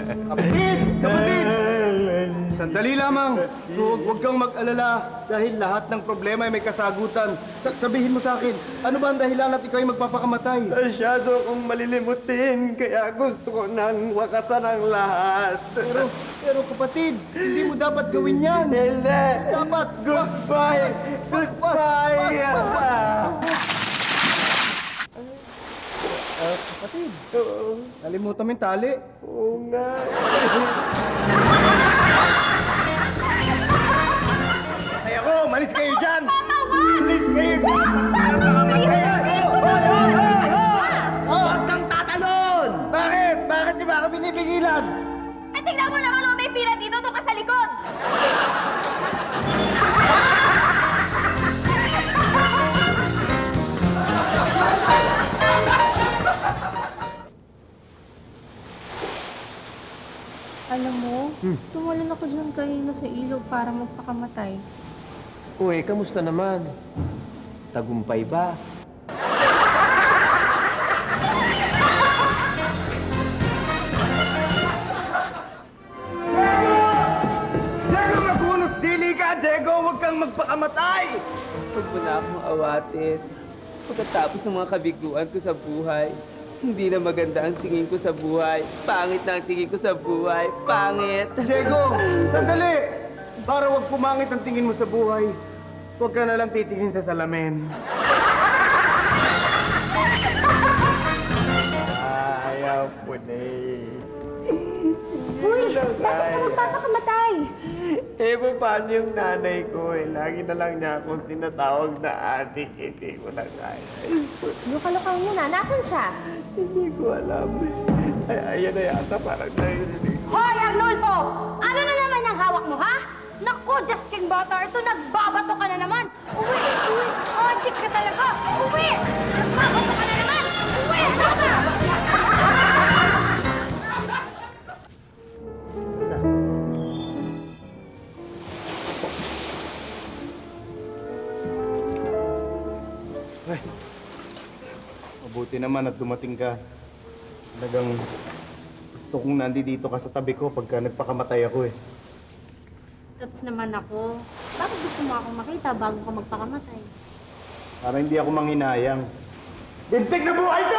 Kapatid! Kapatid! Sandali lamang. Huwag kang mag-alala dahil lahat ng problema ay may kasagutan. Sabihin mo sa akin, ano ba ang dahilan at ikaw ay magpapakamatay? Masyado akong malilimutin, kaya gusto ko nang wakasan ang lahat. Pero kapatid, hindi mo dapat gawin yan. Hindi! Dapat! Goodbye! Goodbye! Kapatid, Oo, kalimutan mo yung tali. oo nga. Ay ako, malis kayo dyan! Malis kayo dyan! Magpapakamatay ako! Huwag kang tatalon! Bakit? Bakit niyo ba ako binipigilan? Eh, tingnan mo naman, may pila dito, doon ka sa likod. Alam mo, tumalon ako dyan kanina sa ilog para magpakamatay. Uy, kamusta naman? Tagumpay ba? Diego, magunos dili ka! Diego, huwag kang magpakamatay! Huwag mo na akong awatin. Pagkatapos ng mga kabiguan ko sa buhay, hindi na maganda ang tingin ko sa buhay. Pangit na ang tingin ko sa buhay. Pangit! Diego, sandali! Para huwag pumangit ang tingin mo sa buhay, huwag ka na lang titingin sa salamin. Ayaw po na eh. Uy, bakit ka magpapakamatay? Eh, paano yung nanay ko eh? Lagi na lang niya akong tinatawag na adik. Hindi ko na kaya. Luka-luka mo na. Nasaan siya? Hindi ko alam. Ay, ayan na yata, parang narinig. Hoy, Arnulfo! Ano na naman ang hawak mo, ha? Naku, Just King Butter, ito nagbabato ka na naman. Uwi! Uwi! Antik ka talaga! Uwi! Nagbabato ka na naman! Uwi! Tama! Ay, mabuti naman at dumating ka. Talagang gusto kong nandito ka sa tabi ko pagka nagpakamatay ako eh. That's naman ako. Bakit gusto mo akong makita bago ka magpakamatay? Para hindi ako manghinayang. Bintik na buhay ko!